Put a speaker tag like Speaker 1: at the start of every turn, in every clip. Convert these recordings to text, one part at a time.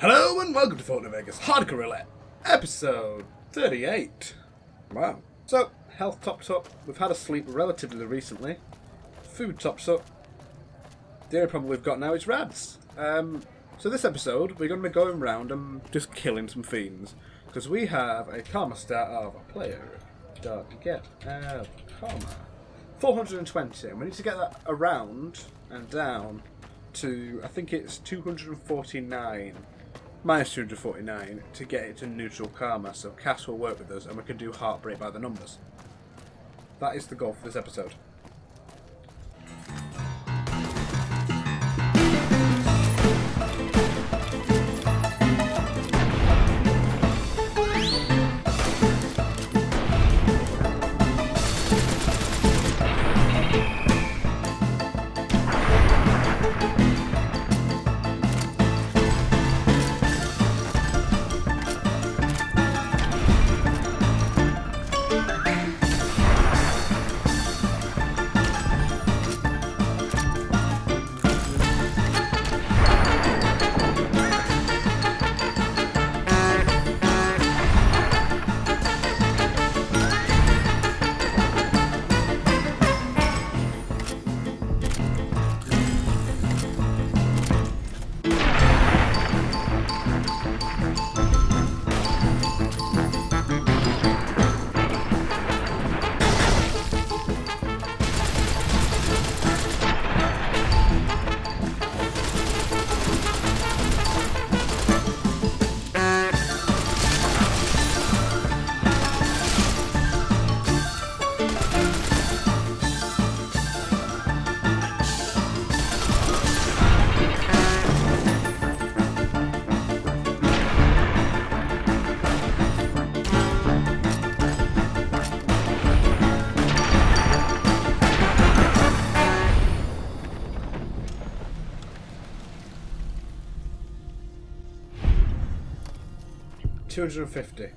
Speaker 1: Hello and welcome to Fort Vegas Hardcore Roulette, episode 38. Wow. So, health tops up, we've had a sleep relatively recently, food tops up, the only problem we've got now is rads. So this episode, we're going to be going around and just killing some fiends, because we have a karma stat of a player. Don't get karma. 420, and we need to get that around and down to, I think it's 249. Minus 249 to get it to neutral karma, so Cass will work with us and we can do Heartbreak by the numbers. That is the goal for this episode. $250.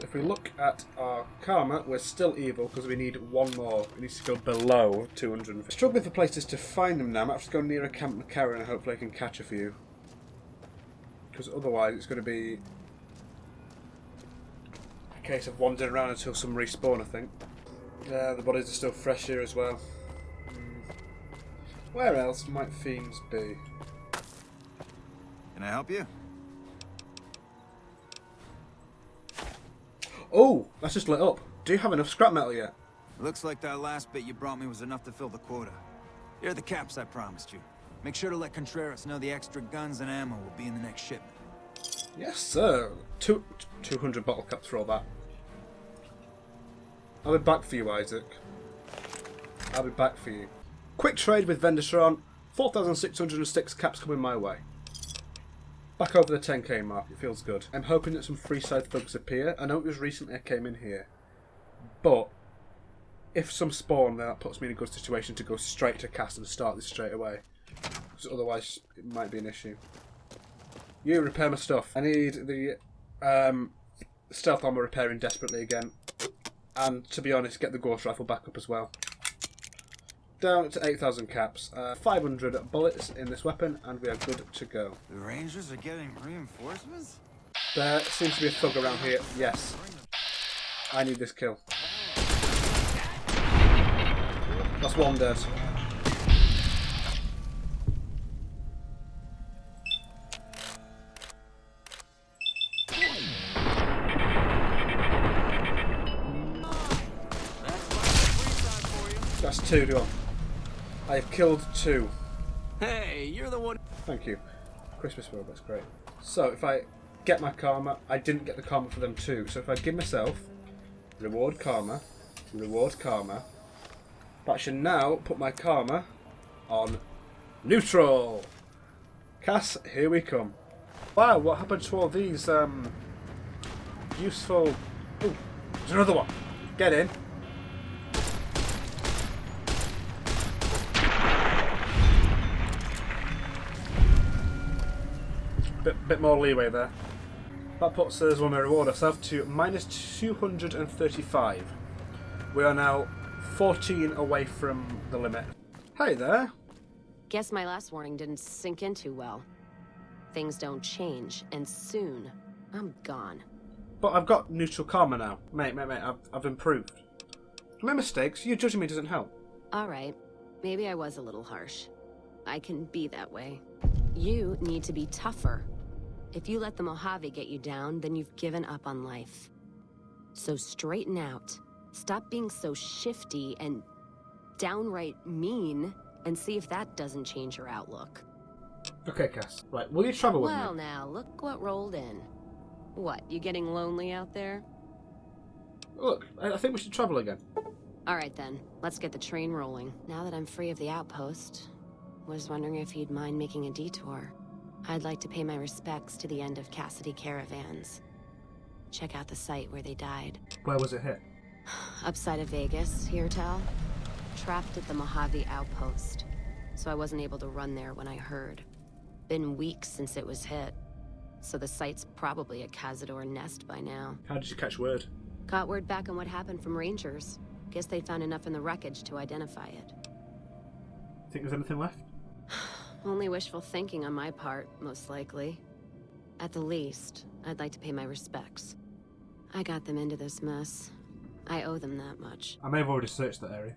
Speaker 1: If we look at our karma, we're still evil because we need one more. We need to go below 250. Struggling for places to find them now. I might have to go near a Camp McCarran and hopefully I can catch a few. Because otherwise it's going to be a case of wandering around until some respawn, I think. The bodies are still fresh here as well. Where else might fiends be?
Speaker 2: Can I help you?
Speaker 1: Oh, that's just lit up. Do you have enough scrap metal yet?
Speaker 2: Looks like that last bit you brought me was enough to fill the quota. Here are the caps I promised you. Make sure to let Contreras know the extra guns and ammo will be in the next shipment.
Speaker 1: Yes, sir. 200 bottle caps for all that. I'll be back for you, Isaac. I'll be back for you. Quick trade with Vendertron. 4,606 caps coming my way. Back over the 10k mark, it feels good. I'm hoping that some Freeside thugs appear. I know it was recently I came in here. But, if some spawn, then that puts me in a good situation to go straight to cast and start this straight away. Because otherwise, it might be an issue. You, repair my stuff. I need the stealth armor repairing desperately again. And, to be honest, get the ghost rifle back up as well. Down to 8,000 caps, 500 bullets in this weapon, and we are good to go.
Speaker 2: The Rangers are getting reinforcements?
Speaker 1: There seems to be a thug around here. Yes. I need this kill. That's one dead. That's two, go on. I have killed two.
Speaker 2: Hey, you're the one.
Speaker 1: Thank you. Christmas mode, that's great. So if I get my karma, I didn't get the karma for them too. So if I give myself reward karma, that should now put my karma on neutral. Cass, here we come. Wow, what happened to all these useful... Oh, there's another one. Get in. Bit more leeway there. That puts us, when we reward ourselves, to minus 235. We are now 14 away from the limit. Hey there.
Speaker 3: Guess my last warning didn't sink in too well. things don't change, and soon, I'm gone.
Speaker 1: But I've got neutral karma now. Mate, I've improved. My mistakes, you judging me doesn't help.
Speaker 3: Alright, maybe I was a little harsh. I can be that way. You need to be tougher. If you let the Mojave get you down, then you've given up on life. So straighten out. Stop being so shifty and downright mean, and see if that doesn't change your outlook.
Speaker 1: Okay, Cass. Right, will you travel with me?
Speaker 3: Well now, look what rolled in. What, you getting lonely out there?
Speaker 1: Look, I think we should travel again.
Speaker 3: Alright then, let's get the train rolling. Now that I'm free of the outpost, was wondering if you'd mind making a detour. I'd like to pay my respects to the end of Cassidy caravans. Check out the site where they died.
Speaker 1: Where was it hit?
Speaker 3: Upside of Vegas, here, Tal. Trapped at the Mojave outpost, so I wasn't able to run there when I heard. Been weeks since it was hit, so the site's probably a Cazador nest by now.
Speaker 1: How did you catch word?
Speaker 3: Got word back on what happened from Rangers. Guess they found enough in the wreckage to identify it.
Speaker 1: Think there's anything left?
Speaker 3: Only wishful thinking on my part, most likely. At the least, I'd like to pay my respects. I got them into this mess. I owe them that much.
Speaker 1: I may have already searched that area.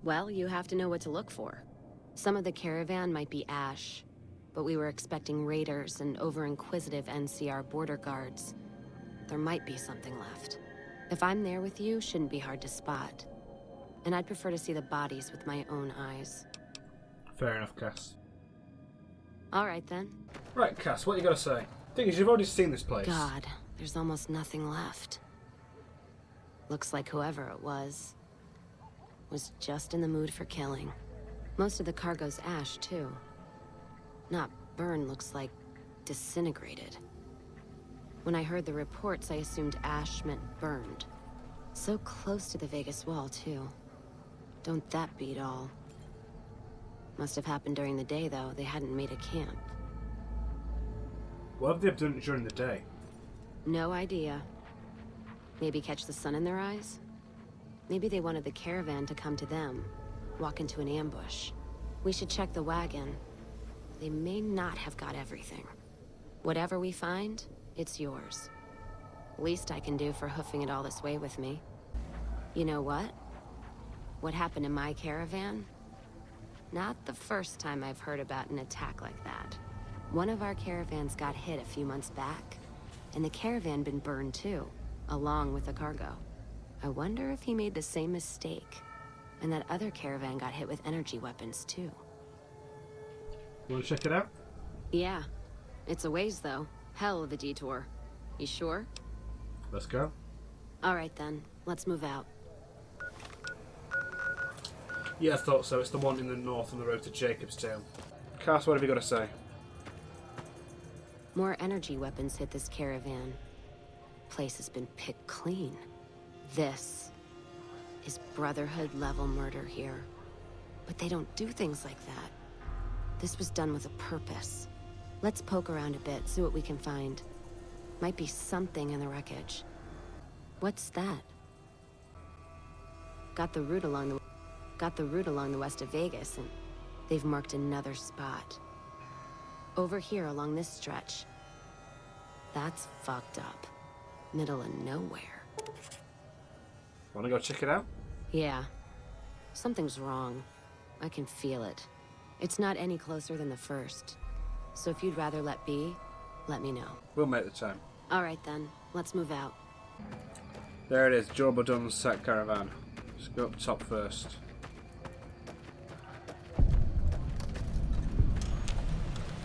Speaker 3: Well, you have to know what to look for. Some of the caravan might be ash, but we were expecting raiders and over-inquisitive NCR border guards. There might be something left. If I'm there with you, shouldn't be hard to spot. And I'd prefer to see the bodies with my own eyes.
Speaker 1: Fair enough, Cass.
Speaker 3: Alright then.
Speaker 1: Right, Cass, what you gotta say? Thing is, you've already seen this place.
Speaker 3: God, there's almost nothing left. Looks like whoever it was just in the mood for killing. Most of the cargo's ash, too. Not burned, looks like disintegrated. When I heard the reports, I assumed ash meant burned. So close to the Vegas wall, too. Don't that beat all? Must have happened during the day, though. They hadn't made a camp.
Speaker 1: What have they done during the day?
Speaker 3: No idea. Maybe catch the sun in their eyes? Maybe they wanted the caravan to come to them, walk into an ambush. We should check the wagon. They may not have got everything. Whatever we find, it's yours. Least I can do for hoofing it all this way with me. You know what? What happened to my caravan? Not the first time I've heard about an attack like that. One of our caravans got hit a few months back, and the caravan been burned too, along with the cargo. I wonder if he made the same mistake, and that other caravan got hit with energy weapons too.
Speaker 1: You wanna check it out?
Speaker 3: Yeah. It's a ways though. Hell of a detour. You sure?
Speaker 1: Let's go.
Speaker 3: Alright then, let's move out.
Speaker 1: Yeah, I thought so. It's the one in the north on the road to Jacobstown. Cass, what have you got to say?
Speaker 3: More energy weapons hit this caravan. Place has been picked clean. This is Brotherhood-level murder here. But they don't do things like that. This was done with a purpose. Let's poke around a bit, see what we can find. Might be something in the wreckage. What's that? Got the route along the west of Vegas, and they've marked another spot. Over here along this stretch. That's fucked up. Middle of nowhere.
Speaker 1: Wanna go check it out?
Speaker 3: Yeah. Something's wrong. I can feel it. It's not any closer than the first. So if you'd rather let be, let me know.
Speaker 1: We'll make the time.
Speaker 3: Alright then, let's move out.
Speaker 1: There it is, Joba Dunn's set caravan. Let's go up top first.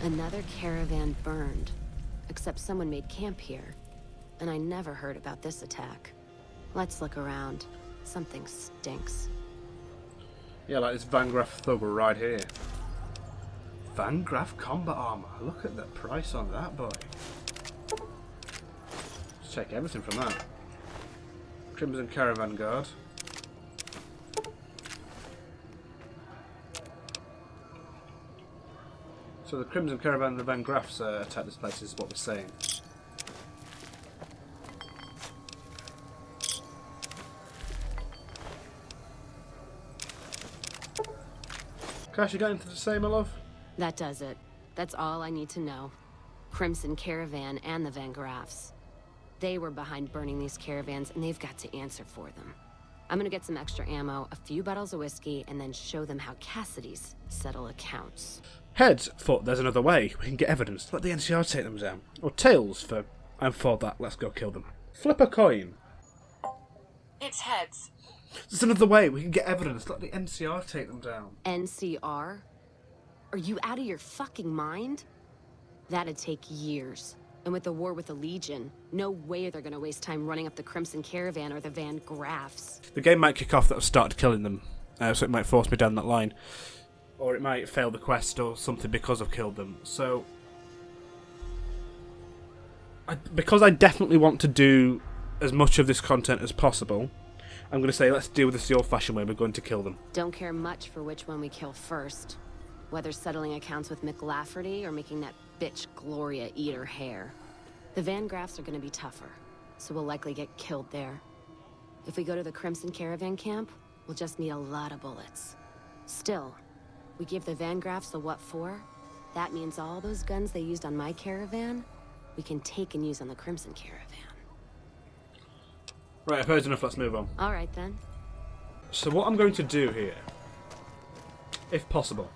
Speaker 3: Another caravan burned. Except someone made camp here. And I never heard about this attack. Let's look around. Something stinks.
Speaker 1: Yeah, like this Van Graff thug right here. Van Graff combat armor. Look at the price on that, boy. Let's take everything from that. Crimson Caravan Guard. So the Crimson Caravan and the Van Graffs attack this place is what we're saying. Cash, you got into the same, my love?
Speaker 3: That does it. That's all I need to know. Crimson Caravan and the Van Graffs. They were behind burning these caravans, and they've got to answer for them. I'm gonna get some extra ammo, a few bottles of whiskey, and then show them how Cassidy's settle accounts.
Speaker 1: Heads thought there's another way. We can get evidence. Let the NCR take them down. Or tails for I'm for that. Let's go kill them. Flip a coin.
Speaker 4: It's heads.
Speaker 1: There's another way. We can get evidence. Let the NCR take them down.
Speaker 3: NCR? Are you out of your fucking mind? That'd take years. And with the war with the Legion, no way they're gonna waste time running up the Crimson Caravan or the Van Graffs.
Speaker 1: The game might kick off that I've started killing them, so it might force me down that line. Or it might fail the quest or something because I've killed them. So, because I definitely want to do as much of this content as possible, I'm going to say let's deal with this the old-fashioned way. We're going to kill them.
Speaker 3: Don't care much for which one we kill first. Whether settling accounts with McLafferty or making that bitch Gloria eat her hair. The Van Graffs are going to be tougher, so we'll likely get killed there. If we go to the Crimson Caravan camp, we'll just need a lot of bullets. Still, we give the Van Graffs the what for, that means all those guns they used on my caravan, we can take and use on the Crimson Caravan.
Speaker 1: Right, I've heard enough, let's move on.
Speaker 3: Alright then.
Speaker 1: So what I'm going to do here, if possible,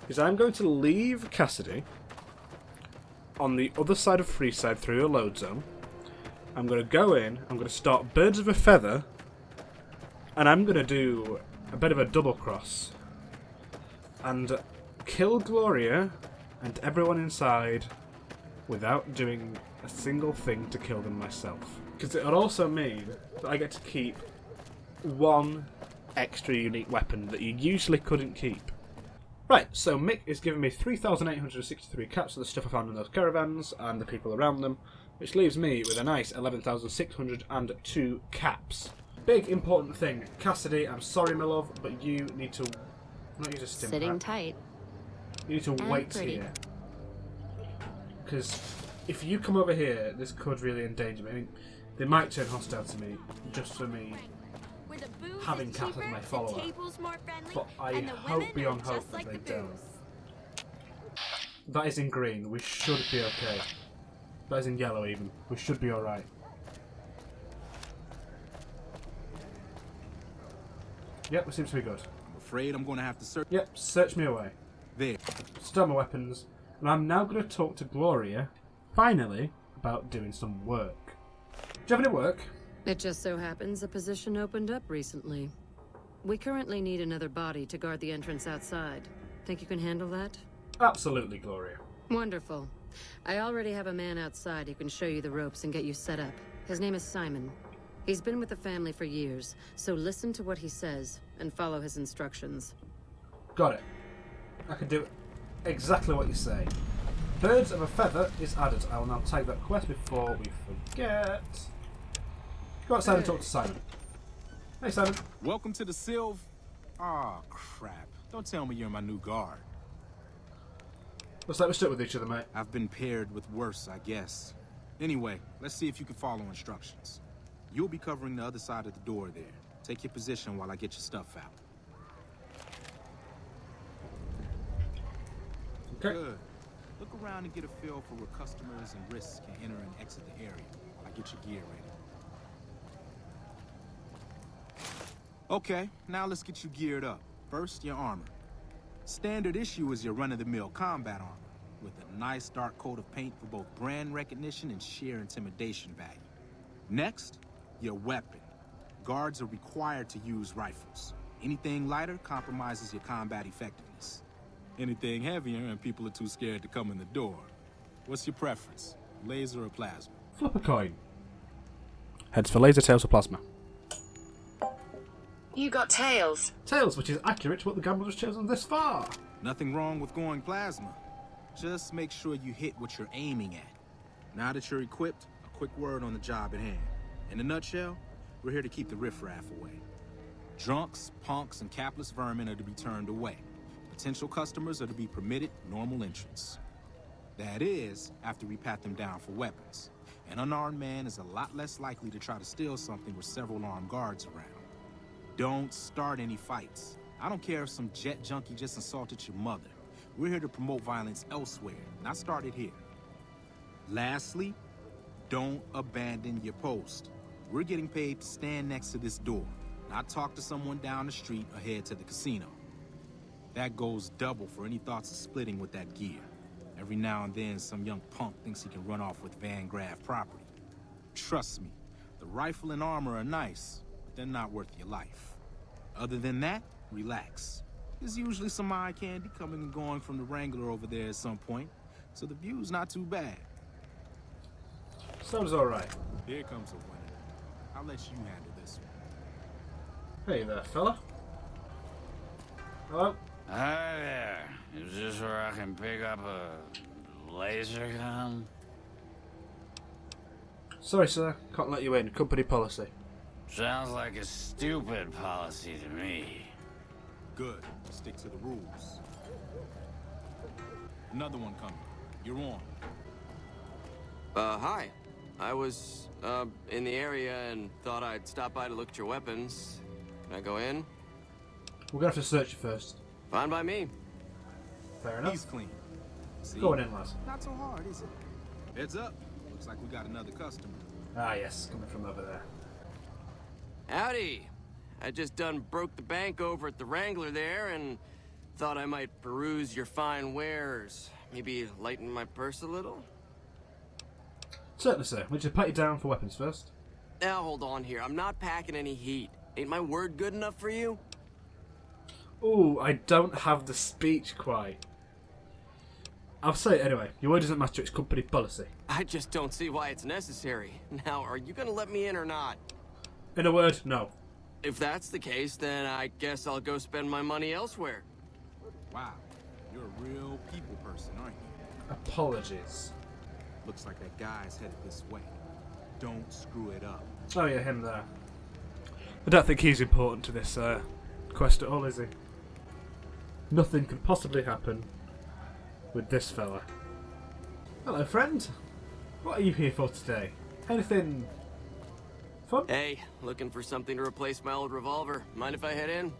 Speaker 1: is I'm going to leave Cassidy on the other side of Freeside through a load zone. I'm going to go in, I'm going to start Birds of a Feather, and I'm going to do a bit of a double cross and kill Gloria and everyone inside without doing a single thing to kill them myself. Because it would also mean that I get to keep one extra unique weapon that you usually couldn't keep. Right, so Mick is giving me 3,863 caps of the stuff I found in those caravans and the people around them, which leaves me with a nice 11,602 caps. Big important thing, Cassidy, I'm sorry my love, but you need to not use a stim
Speaker 3: Sitting
Speaker 1: pack.
Speaker 3: tight.
Speaker 1: You need to wait
Speaker 3: pretty.
Speaker 1: here. Because if you come over here, this could really endanger me. I mean, they might turn hostile to me just for me having Cass as my follower. But I hope beyond hope that they don't. That is in green. We should be okay. That is in yellow even. We should be alright. Yep, it seems to be good.
Speaker 2: I'm afraid I'm going to have to search.
Speaker 1: Yep, search me away.
Speaker 2: There.
Speaker 1: Start my weapons. And I'm now going to talk to Gloria, finally, about doing some work. Do you have any work?
Speaker 5: It just so happens a position opened up recently. We currently need another body to guard the entrance outside. Think you can handle that?
Speaker 1: Absolutely, Gloria.
Speaker 5: Wonderful. I already have a man outside who can show you the ropes and get you set up. His name is Simon. He's been with the family for years, so listen to what he says and follow his instructions.
Speaker 1: Got it. I can do exactly what you say. Birds of a Feather is added. I will now take that quest before we forget. Go outside and talk to Simon. Hey, Simon.
Speaker 6: Welcome to the Sylv. Aw, crap. Don't tell me you're my new guard.
Speaker 1: Looks like we're stuck with each other, mate.
Speaker 6: I've been paired with worse, I guess. Anyway, let's see if you can follow instructions. You'll be covering the other side of the door there. Take your position while I get your stuff out.
Speaker 1: Okay.
Speaker 6: Good. Look around and get a feel for where customers and risks can enter and exit the area while I get your gear ready. Okay, now let's get you geared up. First, your armor. Standard issue is your run-of-the-mill combat armor, with a nice dark coat of paint for both brand recognition and sheer intimidation value. Next, your weapon. Guards are required to use rifles. Anything lighter compromises your combat effectiveness. Anything heavier and people are too scared to come in the door. What's your preference, laser or plasma?
Speaker 1: Flip a coin. Heads for laser, tails for plasma.
Speaker 4: You got tails.
Speaker 1: Tails, which is accurate to what the gambler has chosen this far.
Speaker 6: Nothing wrong with going plasma. Just make sure you hit what you're aiming at. Now that you're equipped, a quick word on the job at hand. In a nutshell, we're here to keep the riffraff away. Drunks, punks, and capless vermin are to be turned away. Potential customers are to be permitted normal entrance. That is, after we pat them down for weapons. An unarmed man is a lot less likely to try to steal something with several armed guards around. Don't start any fights. I don't care if some jet junkie just insulted your mother. We're here to promote violence elsewhere, not start it here. Lastly, don't abandon your post. We're getting paid to stand next to this door, not talk to someone down the street or head to the casino. That goes double for any thoughts of splitting with that gear. Every now and then, some young punk thinks he can run off with Van Graff property. Trust me, the rifle and armor are nice, but they're not worth your life. Other than that, relax. There's usually some eye candy coming and going from the Wrangler over there at some point, so the view's not too bad.
Speaker 1: Sounds alright.
Speaker 6: Here comes a winner. I'll let you handle this one.
Speaker 1: Hey there, fella. Hello?
Speaker 7: Hi there. Is this where I can pick up a laser gun?
Speaker 1: Sorry, sir. Can't let you in. Company policy.
Speaker 7: Sounds like a stupid policy to me.
Speaker 6: Good. Stick to the rules. Another one coming. You're on.
Speaker 8: Hi. I was, in the area and thought I'd stop by to look at your weapons. Can I go in?
Speaker 1: We're gonna have to search you first.
Speaker 8: Fine by me.
Speaker 1: Fair enough.
Speaker 6: He's clean. See?
Speaker 1: Going in, lads.
Speaker 6: Not so hard, is it? Heads up. Looks like we got another customer.
Speaker 1: Ah, yes. Coming from over there.
Speaker 8: Howdy. I just done broke the bank over at the Wrangler there and thought I might peruse your fine wares. Maybe lighten my purse a little?
Speaker 1: Certainly, sir. Would you pat you down for weapons first?
Speaker 8: Now hold on here. I'm not packing any heat. Ain't my word good enough for you?
Speaker 1: Ooh, I don't have the speech quite. I'll say it anyway. Your word doesn't matter. It's company policy.
Speaker 8: I just don't see why it's necessary. Now, are you gonna let me in or not?
Speaker 1: In a word, no.
Speaker 8: If that's the case, then I guess I'll go spend my money elsewhere.
Speaker 6: Wow. You're a real people person, aren't you?
Speaker 1: Apologies.
Speaker 6: Looks like that guy's headed this way. Don't screw it up.
Speaker 1: Oh yeah, him there. I don't think he's important to this quest at all, is he? Nothing could possibly happen with this fella. Hello, friend. What are you here for today? Anything fun?
Speaker 8: Hey, looking for something to replace my old revolver. Mind if I head in?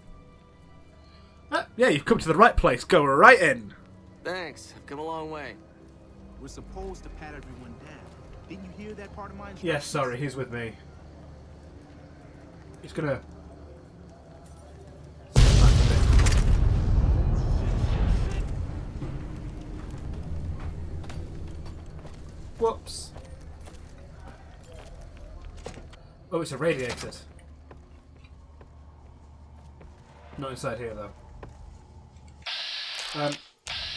Speaker 1: Yeah, you've come to the right place. Go right in.
Speaker 8: Thanks. I've come a long way.
Speaker 6: We're supposed to pat everyone down. Didn't you hear that part of my instructions?
Speaker 1: Yes, sorry, he's with me. He's gonna... Whoops. Oh, it's a radiator. Not inside here, though.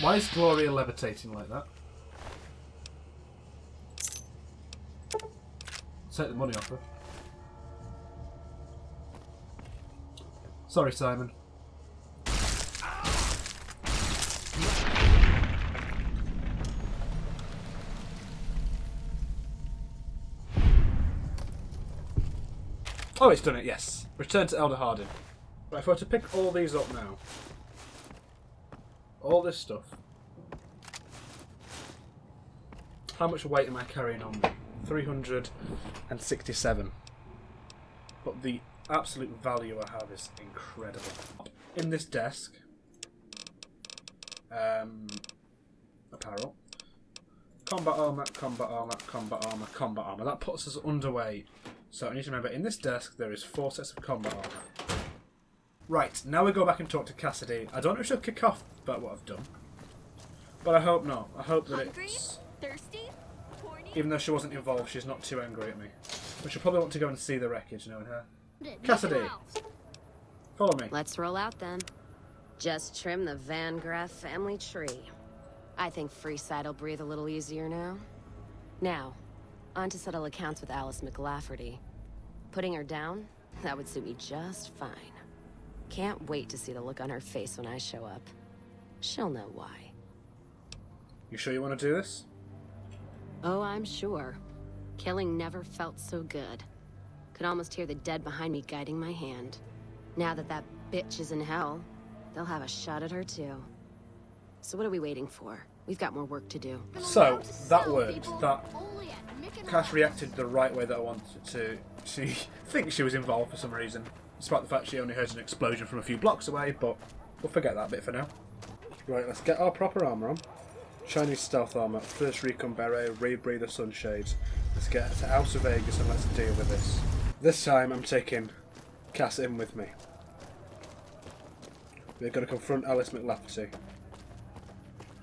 Speaker 1: Why is Gloria levitating like that? Take the money off her. Sorry, Simon. Oh, it's done it, yes. Return to Elder Hardin. Right, if I were to pick all these up now. All this stuff. How much weight am I carrying on me? 367. But the absolute value I have is incredible. In this desk, apparel, combat armor, combat armor, combat armor, combat armor. That puts us underweight. So I need to remember, in this desk there is 4 sets of combat armor. Right, now we go back and talk to Cassidy. I don't know if she'll kick off about what I've done, but I hope not. I hope that it's...
Speaker 9: Thirsty? Horny?
Speaker 1: Even though she wasn't involved, she's not too angry at me. But she'll probably want to go and see the wreckage, knowing her. Cassidy, follow me.
Speaker 3: Let's roll out then. Just trim the Van Graff family tree. I think Freeside'll breathe a little easier now. Now, on to settle accounts with Alice McLafferty. Putting her down? That would suit me just fine. Can't wait to see the look on her face when I show up. She'll know why.
Speaker 1: You sure you want to do this?
Speaker 3: Oh, I'm sure. Killing never felt so good. Could almost hear the dead behind me guiding my hand. Now that that bitch is in hell, they'll have a shot at her too. So what are we waiting for? We've got more work to do.
Speaker 1: So, that word, that Cass reacted the right way that I wanted to. She thinks she was involved for some reason, despite the fact she only heard an explosion from a few blocks away, but we'll forget that bit for now. Right, let's get our proper armour on. Chinese stealth armour, first recon beret, rebreather sunshades. Let's get to House of Vegas and let's deal with this. This time I'm taking Cass in with me. We're going to confront Alice McLafferty.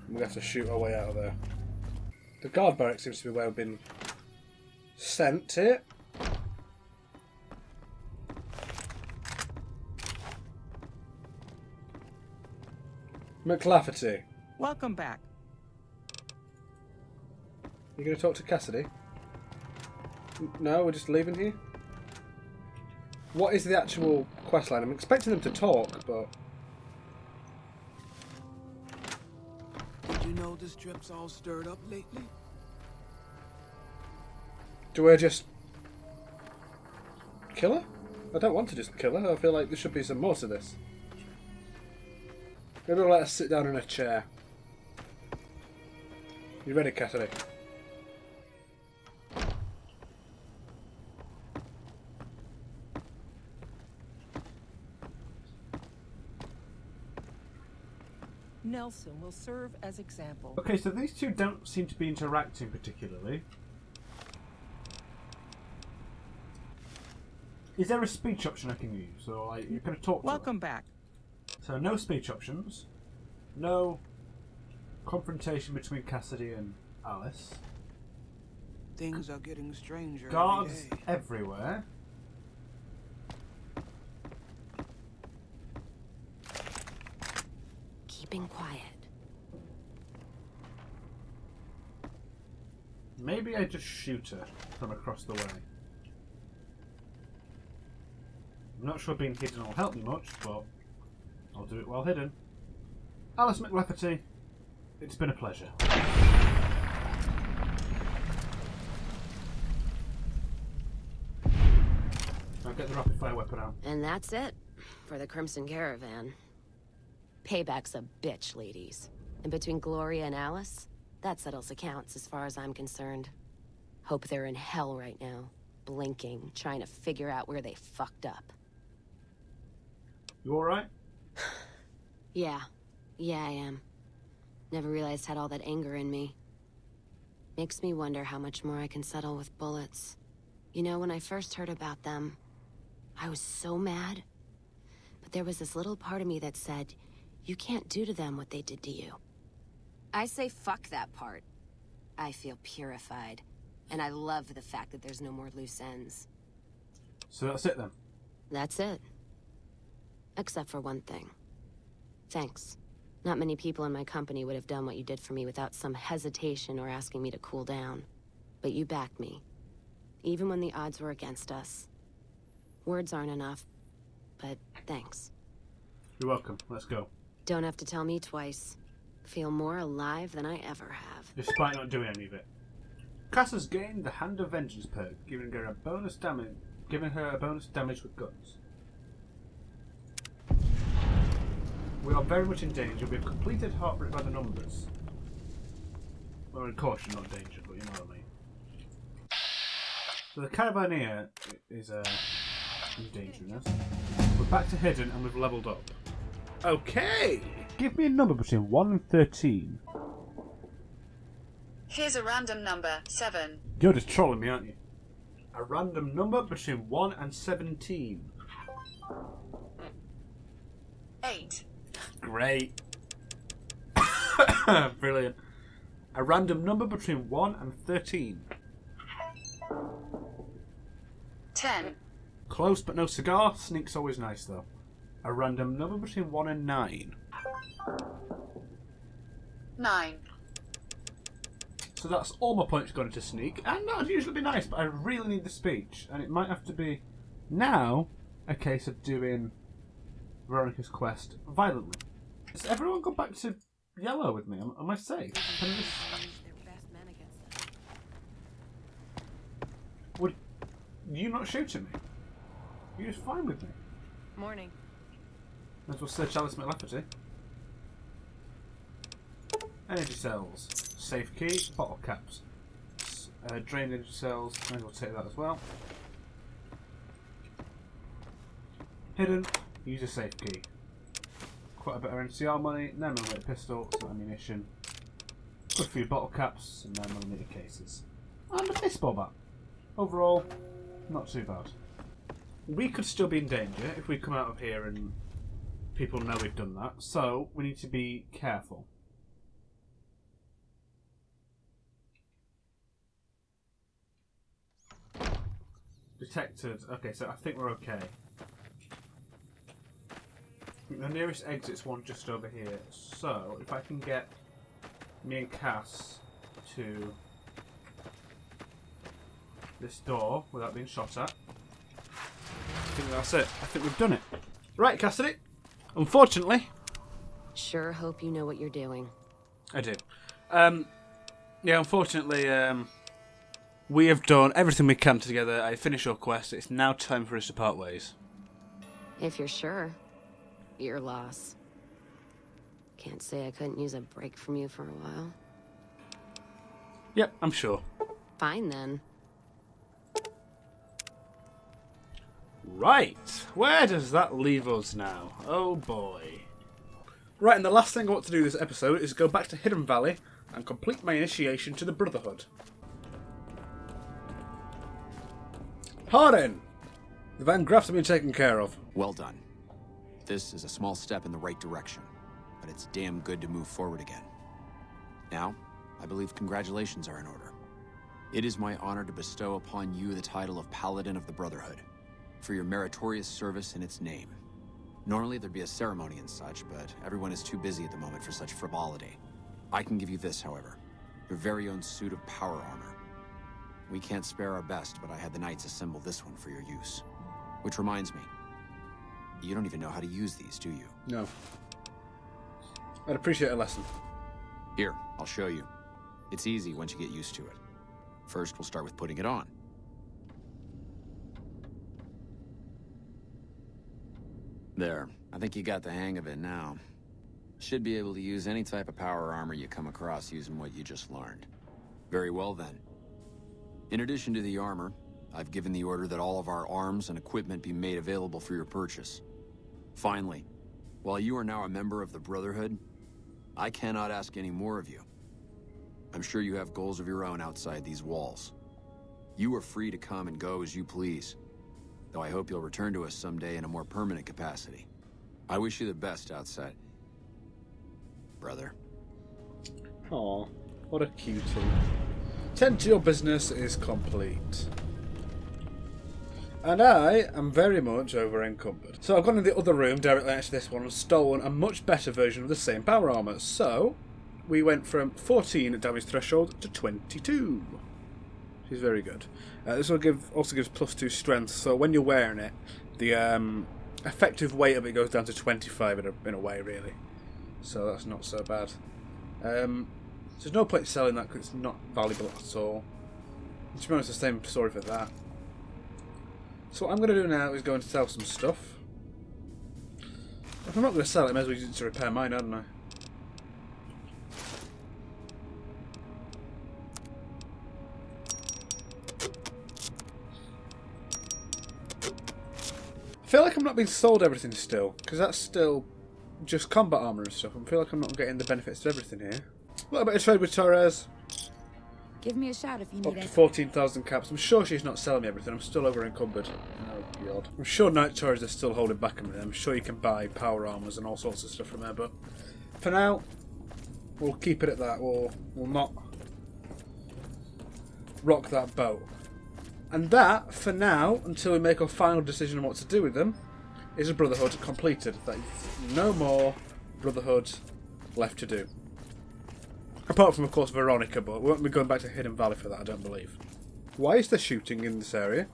Speaker 1: We're going to have to shoot our way out of there. The guard barracks seems to be where we've been sent here. McLafferty.
Speaker 10: Welcome back.
Speaker 1: You going to talk to Cassidy? No, we're just leaving here? What is the actual quest line? I'm expecting them to talk, but...
Speaker 10: Did you know this trip's all stirred up lately?
Speaker 1: Do I just... kill her? I don't want to just kill her. I feel like there should be some more to this. Maybe we'll let her sit down in a chair. You ready, Cassidy?
Speaker 10: Nelson will serve as example.
Speaker 11: Okay, so these two don't seem to be interacting particularly. Is there a speech option I can use? Or like, you can talk to
Speaker 10: Welcome back.
Speaker 11: So no speech options. No confrontation between Cassidy and Alice.
Speaker 10: Things are getting stranger
Speaker 11: Guards
Speaker 10: every day.
Speaker 11: everywhere.
Speaker 3: Keeping quiet.
Speaker 11: Maybe I just shoot her from across the way. I'm not sure being hidden will help me much, but I'll do it while hidden. Alice McLafferty, it's been a pleasure. I'll get the rapid fire weapon out.
Speaker 3: And that's it for the Crimson Caravan. Payback's a bitch, ladies. And between Gloria and Alice, that settles accounts as far as I'm concerned. Hope they're in hell right now, blinking, trying to figure out where they fucked up.
Speaker 11: You alright?
Speaker 3: Yeah, I am. Never realized I had all that anger in me. Makes me wonder how much more I can settle with bullets. You know, when I first heard about them, I was so mad. But there was this little part of me that said, you can't do to them what they did to you. I say fuck that part. I feel purified. And I love the fact that there's no more loose ends.
Speaker 11: So that's it then?
Speaker 3: That's it. Except for one thing. Thanks. Not many people in my company would have done what you did for me without some hesitation or asking me to cool down. But you backed me. Even when the odds were against us. Words aren't enough, but thanks.
Speaker 11: You're welcome. Let's go.
Speaker 3: Don't have to tell me twice. Feel more alive than I ever have.
Speaker 11: Despite not doing any of it. Cass has gained the Hand of Vengeance perk, giving her a bonus damage with guns. We are very much in danger. We've completed Heartbreak by the numbers. We're in caution, not danger, but you know what I mean. So the Caravaneer is in danger now. We're back to hidden and we've leveled up.
Speaker 1: Okay!
Speaker 11: Give me a number between 1 and 13.
Speaker 4: Here's a random number, 7.
Speaker 11: You're just trolling me, aren't you?
Speaker 1: A random number between 1 and 17.
Speaker 4: 8.
Speaker 1: Great. Brilliant. A random number between 1 and 13.
Speaker 4: 10.
Speaker 1: Close but no cigar. Sneak's always nice though. A random number between 1 and 9.
Speaker 4: 9.
Speaker 1: So that's all my points going into sneak. And that would usually be nice, but I really need the speech. And it might have to be now a case of doing Veronica's quest violently. Has everyone gone back to yellow with me? Am I safe? Can I just... Would you not shoot at me? You're just fine with me.
Speaker 5: Morning.
Speaker 1: Might as well search Alice McLafferty. Energy cells. Safe key. Bottle caps. Drained energy cells. Might as well take that as well. Hidden. Use a safe key.
Speaker 11: quite a bit of NCR money, 9mm pistol, some ammunition, a few bottle caps, and 9mm cases. And a baseball bat. Overall, not too bad. We could still be in danger if we come out of here and people know we've done that, so we need to be careful. Detected. Okay, so I think we're okay. The nearest exit's one just over here, so if I can get me and Cass to this door without being shot at, I think that's it. I think we've done it. Right, Cassidy. Unfortunately,
Speaker 3: Sure hope you know what you're doing.
Speaker 1: I do. Yeah, unfortunately, we have done everything we can together. I finished your quest. It's now time for us to part ways.
Speaker 3: If you're sure, your loss. Can't say I couldn't use a break from you for a while.
Speaker 1: Yep, I'm sure.
Speaker 3: Fine then.
Speaker 1: Right, where does that leave us now? Oh boy. Right, and the last thing I want to do this episode is go back to Hidden Valley and complete my initiation to the Brotherhood. Hardin! The Van Grafts have been taken care of.
Speaker 12: Well done. This is a small step in the right direction, but it's damn good to move forward again. Now, I believe congratulations are in order. It is my honor to bestow upon you the title of Paladin of the Brotherhood, for your meritorious service in its name. Normally there'd be a ceremony and such, but everyone is too busy at the moment for such frivolity. I can give you this, however, your very own suit of power armor. We can't spare our best, but I had the knights assemble this one for your use. Which reminds me, you don't even know how to use these, do you?
Speaker 1: No. I'd appreciate a lesson.
Speaker 12: Here, I'll show you. It's easy once you get used to it. First, we'll start with putting it on. There, I think you got the hang of it now. Should be able to use any type of power armor you come across using what you just learned. Very well then. In addition to the armor, I've given the order that all of our arms and equipment be made available for your purchase. Finally, while you are now a member of the Brotherhood, I cannot ask any more of you. I'm sure you have goals of your own outside these walls. You are free to come and go as you please, though I hope you'll return to us someday in a more permanent capacity. I wish you the best outside, brother.
Speaker 1: Aw, what a cutie. Tend to your business is complete. And I am very much over encumbered. So I've gone in the other room directly next to this one and stolen a much better version of the same power armor. So we went from 14 damage threshold to 22. Which is very good. This will also gives +2 strength, so when you're wearing it, the effective weight of it goes down to 25 in a way, really. So that's not so bad. There's no point selling that because it's not valuable at all. And to be honest, the same story for that. So what I'm going to do now is go and sell some stuff. If I'm not going to sell it, I may as well use it to repair mine, hadn't I? I feel like I'm not being sold everything still, because that's still just combat armor and stuff. I feel like I'm not getting the benefits of everything here. What about a trade with Torres?
Speaker 9: Give me a shout if you
Speaker 1: Up
Speaker 9: need
Speaker 1: to
Speaker 9: it.
Speaker 1: 14,000 caps. I'm sure she's not selling me everything. I'm still over encumbered. Oh god. I'm sure Knight Torres is still holding back on me. I'm sure you can buy power armors and all sorts of stuff from there, but for now, we'll keep it at that. We'll not rock that boat. And that, for now, until we make our final decision on what to do with them, is a Brotherhood completed. That is no more Brotherhood left to do. Apart from, of course, Veronica, but we won't be going back to Hidden Valley for that, I don't believe. Why is there shooting in this area?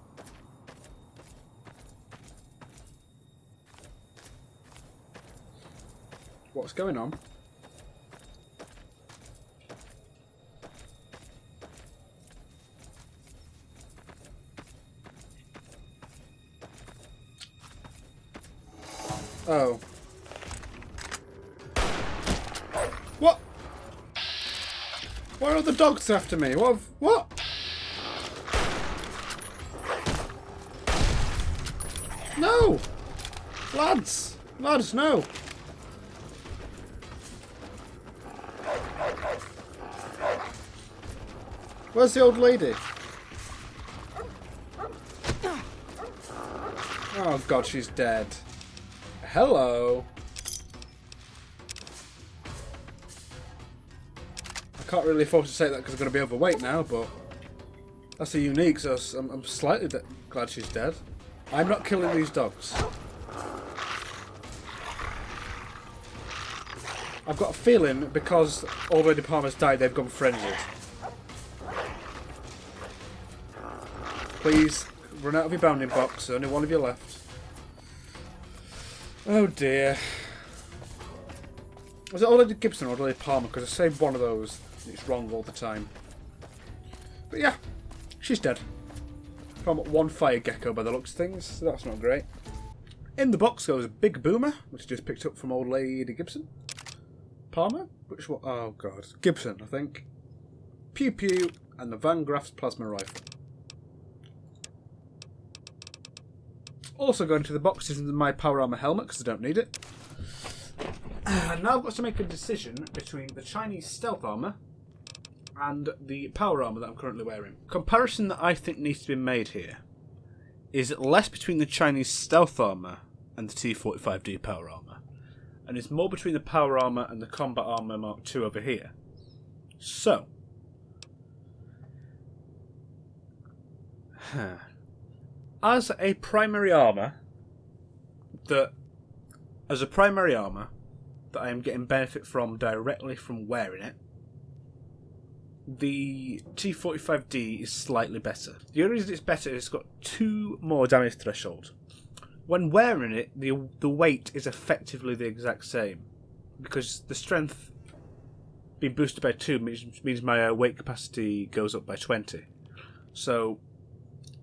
Speaker 1: What's going on? Oh. What? Why are the dogs after me? What? No! Lads, no! Where's the old lady? Oh god, she's dead. Hello. I can't really afford to say that because I'm going to be overweight now, but that's a unique, so I'm slightly glad she's dead. I'm not killing these dogs. I've got a feeling because Old Lady Palmer's died, they've gone frenzied. Please, run out of your bounding box. There's only one of you left. Oh dear. Was it Old Lady Gibson or Old Lady Palmer? Because I say one of those, and it's wrong all the time. But yeah, she's dead. From one fire gecko by the looks of things, so that's not great. In the box goes a big boomer, which I just picked up from Old Lady Gibson. Palmer? Which one? Oh god. Gibson, I think. Pew Pew, and the Van Graff's plasma rifle. Also going to the box is my power armor helmet, because I don't need it. And now I've got to make a decision between the Chinese stealth armor and the power armor that I'm currently wearing. Comparison that I think needs to be made here is less between the Chinese stealth armor and the T-45D power armor, and it's more between the power armor and the combat armor Mark II over here. So, as a primary armor that I am getting benefit from directly from wearing it, the T-45D is slightly better. The only reason it's better is it's got 2 more damage threshold. When wearing it, the weight is effectively the exact same, because the strength being boosted by 2 means my weight capacity goes up by 20. So,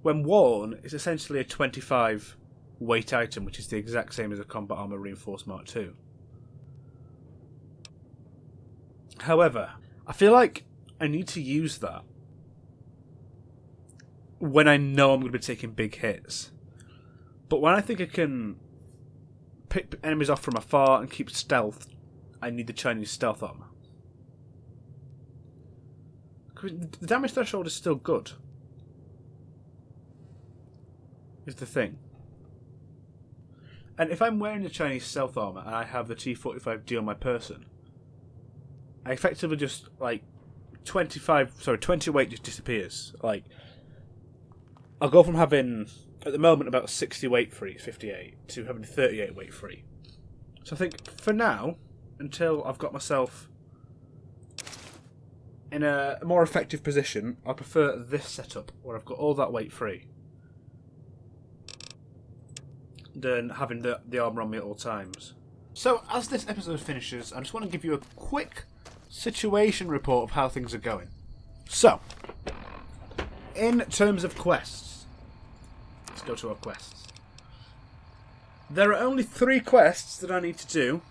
Speaker 1: when worn, it's essentially a 25 weight item, which is the exact same as a Combat Armor Reinforced Mark II. However, I feel like I need to use that when I know I'm going to be taking big hits. But when I think I can pick enemies off from afar and keep stealth, I need the Chinese stealth armor. The damage threshold is still good, is the thing. And if I'm wearing the Chinese stealth armor and I have the T-45D on my person, I effectively just, 20 weight just disappears. I'll go from having, at the moment, about 60 weight free, 58, to having 38 weight free. So I think, for now, until I've got myself in a more effective position, I prefer this setup, where I've got all that weight free, than having the armour on me at all times. So, as this episode finishes, I just want to give you a quick situation report of how things are going. So, in terms of quests, let's go to our quests. There are only 3 quests that I need to do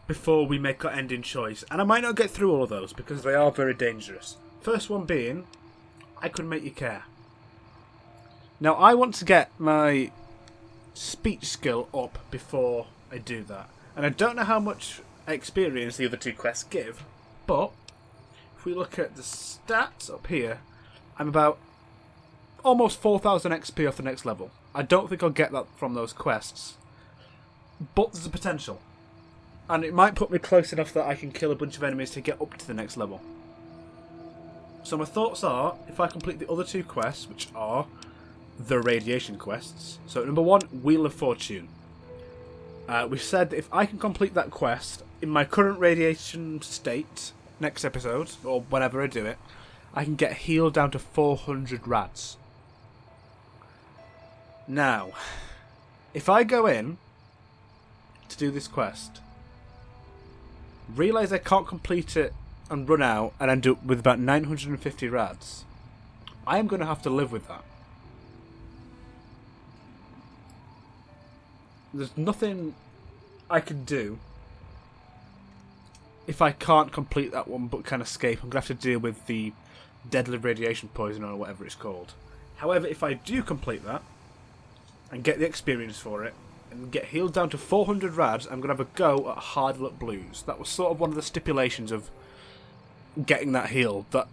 Speaker 1: before we make our ending choice, and I might not get through all of those because they are very dangerous. First one being, I could make you care. Now, I want to get my speech skill up before I do that, and I don't know how much experience the other 2 quests give, but if we look at the stats up here, I'm about almost 4,000 XP off the next level. I don't think I'll get that from those quests, but there's a potential, and it might put me close enough that I can kill a bunch of enemies to get up to the next level. So my thoughts are, if I complete the other 2 quests, which are the radiation quests. So number 1, Wheel of Fortune. We said that if I can complete that quest in my current radiation state, next episode, or whenever I do it, I can get healed down to 400 rads. Now, if I go in to do this quest, realise I can't complete it and run out and end up with about 950 rads, I am going to have to live with that. There's nothing I can do if I can't complete that one but can escape. I'm going to have to deal with the deadly radiation poison or whatever it's called. However, if I do complete that and get the experience for it and get healed down to 400 rads, I'm going to have a go at Hard Luck Blues. That was sort of one of the stipulations of getting that healed, that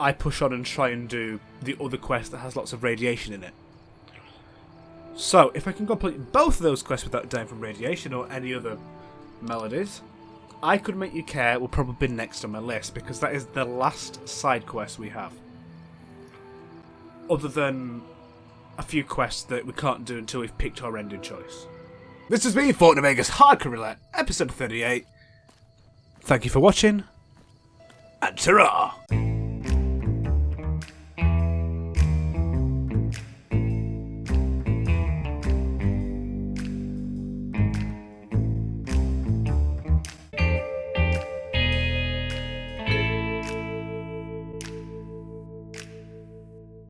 Speaker 1: I push on and try and do the other quest that has lots of radiation in it. So, if I can complete both of those quests without dying from radiation or any other melodies, I Could Make You Care will probably be next on my list, because that is the last side quest we have. Other than a few quests that we can't do until we've picked our ending choice. This has been Fort Vegas Hardcore Roulette, episode 38. Thank you for watching, and ta-ra!